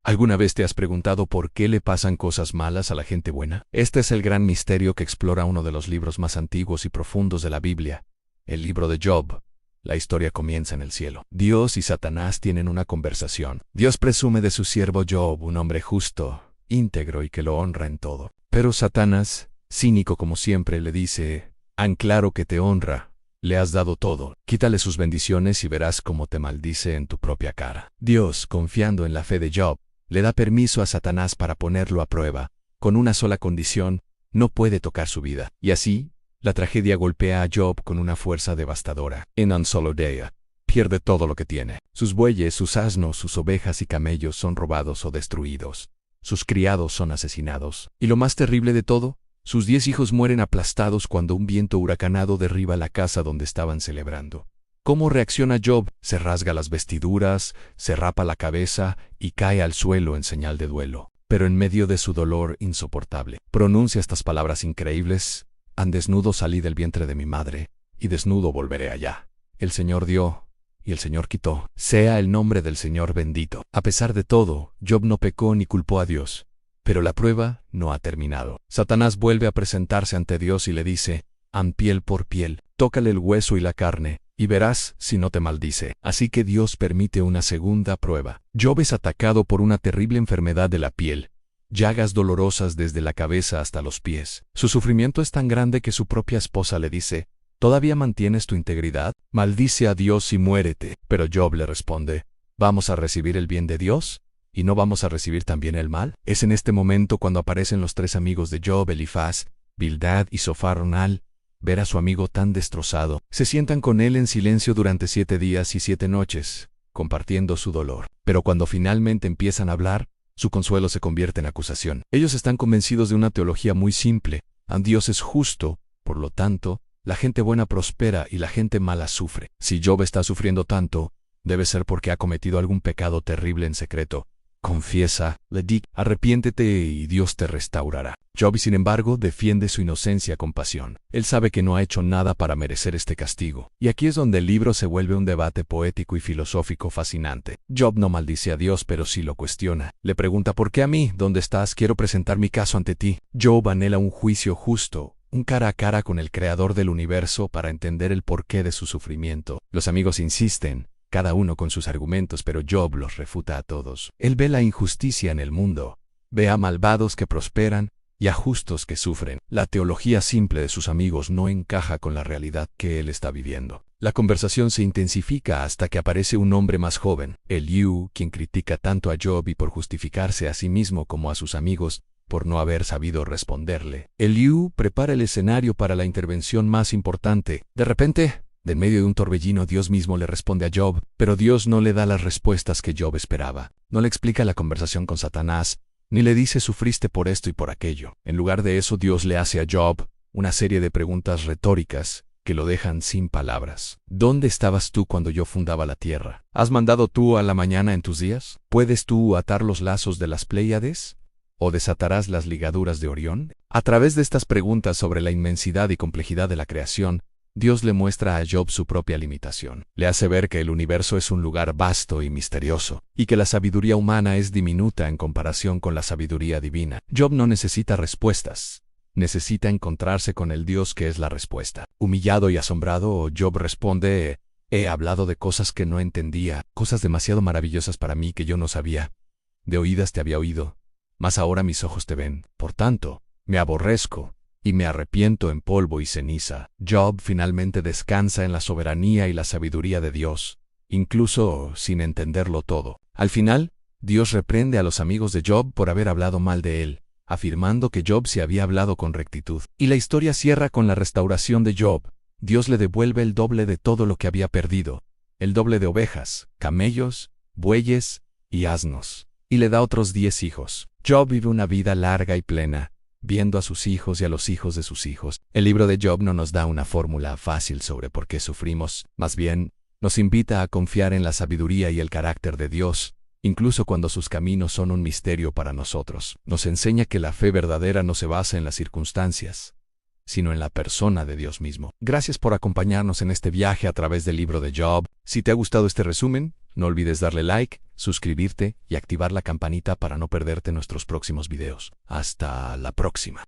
¿Alguna vez te has preguntado por qué le pasan cosas malas a la gente buena? Este es el gran misterio que explora uno de los libros más antiguos y profundos de la Biblia, el libro de Job. La historia comienza en el cielo. Dios y Satanás tienen una conversación. Dios presume de su siervo Job, un hombre justo, íntegro y que lo honra en todo. Pero Satanás, cínico como siempre, le dice: «Han claro que te honra. Le has dado todo. Quítale sus bendiciones y verás cómo te maldice en tu propia cara». Dios, confiando en la fe de Job, le da permiso a Satanás para ponerlo a prueba, con una sola condición: no puede tocar su vida. Y así, la tragedia golpea a Job con una fuerza devastadora. En un solo día, pierde todo lo que tiene. Sus bueyes, sus asnos, sus ovejas y camellos son robados o destruidos. Sus criados son asesinados. Y lo más terrible de todo, sus 10 hijos mueren aplastados cuando un viento huracanado derriba la casa donde estaban celebrando. ¿Cómo reacciona Job? Se rasga las vestiduras, se rapa la cabeza y cae al suelo en señal de duelo. Pero en medio de su dolor insoportable, pronuncia estas palabras increíbles: «An desnudo salí del vientre de mi madre, y desnudo volveré allá. El Señor dio, y el Señor quitó. Sea el nombre del Señor bendito». A pesar de todo, Job no pecó ni culpó a Dios. Pero la prueba no ha terminado. Satanás vuelve a presentarse ante Dios y le dice: «Han piel por piel, tócale el hueso y la carne, y verás si no te maldice». Así que Dios permite una segunda prueba. Job es atacado por una terrible enfermedad de la piel, llagas dolorosas desde la cabeza hasta los pies. Su sufrimiento es tan grande que su propia esposa le dice: «¿Todavía mantienes tu integridad? Maldice a Dios y muérete». Pero Job le responde: «¿Vamos a recibir el bien de Dios? ¿Y no vamos a recibir también el mal?». Es en este momento cuando aparecen los 3 amigos de Job, Elifaz, Bildad y Sofar-Onal. Ver a su amigo tan destrozado, se sientan con él en silencio durante 7 días y 7 noches, compartiendo su dolor. Pero cuando finalmente empiezan a hablar, su consuelo se convierte en acusación. Ellos están convencidos de una teología muy simple: Dios es justo, por lo tanto, la gente buena prospera y la gente mala sufre. Si Job está sufriendo tanto, debe ser porque ha cometido algún pecado terrible en secreto. Confiesa, le dice, arrepiéntete y Dios te restaurará. Job, sin embargo, defiende su inocencia con pasión. Él sabe que no ha hecho nada para merecer este castigo. Y aquí es donde el libro se vuelve un debate poético y filosófico fascinante. Job no maldice a Dios, pero sí lo cuestiona. Le pregunta: «¿Por qué a mí? ¿Dónde estás? Quiero presentar mi caso ante ti». Job anhela un juicio justo, un cara a cara con el creador del universo para entender el porqué de su sufrimiento. Los amigos insisten, cada uno con sus argumentos, pero Job los refuta a todos. Él ve la injusticia en el mundo, ve a malvados que prosperan y a justos que sufren. La teología simple de sus amigos no encaja con la realidad que él está viviendo. La conversación se intensifica hasta que aparece un hombre más joven, Eliú, quien critica tanto a Job y por justificarse a sí mismo como a sus amigos, por no haber sabido responderle. Eliú prepara el escenario para la intervención más importante. De repente, de medio de un torbellino, Dios mismo le responde a Job, pero Dios no le da las respuestas que Job esperaba. No le explica la conversación con Satanás, ni le dice: «Sufriste por esto y por aquello». En lugar de eso, Dios le hace a Job una serie de preguntas retóricas que lo dejan sin palabras. ¿Dónde estabas tú cuando yo fundaba la tierra? ¿Has mandado tú a la mañana en tus días? ¿Puedes tú atar los lazos de las Pléyades? ¿O desatarás las ligaduras de Orión? A través de estas preguntas sobre la inmensidad y complejidad de la creación, Dios le muestra a Job su propia limitación. Le hace ver que el universo es un lugar vasto y misterioso, y que la sabiduría humana es diminuta en comparación con la sabiduría divina. Job no necesita respuestas. Necesita encontrarse con el Dios que es la respuesta. Humillado y asombrado, Job responde: «He hablado de cosas que no entendía, cosas demasiado maravillosas para mí que yo no sabía. De oídas te había oído, mas ahora mis ojos te ven. Por tanto, me aborrezco y me arrepiento en polvo y ceniza». Job finalmente descansa en la soberanía y la sabiduría de Dios, incluso sin entenderlo todo. Al final, Dios reprende a los amigos de Job por haber hablado mal de él, afirmando que Job se había hablado con rectitud. Y la historia cierra con la restauración de Job. Dios le devuelve el doble de todo lo que había perdido, el doble de ovejas, camellos, bueyes y asnos, y le da otros 10 hijos. Job vive una vida larga y plena, viendo a sus hijos y a los hijos de sus hijos. El libro de Job no nos da una fórmula fácil sobre por qué sufrimos, más bien, nos invita a confiar en la sabiduría y el carácter de Dios, incluso cuando sus caminos son un misterio para nosotros. Nos enseña que la fe verdadera no se basa en las circunstancias, sino en la persona de Dios mismo. Gracias por acompañarnos en este viaje a través del libro de Job. Si te ha gustado este resumen, No olvides darle like, suscribirte y activar la campanita para no perderte nuestros próximos videos. Hasta la próxima.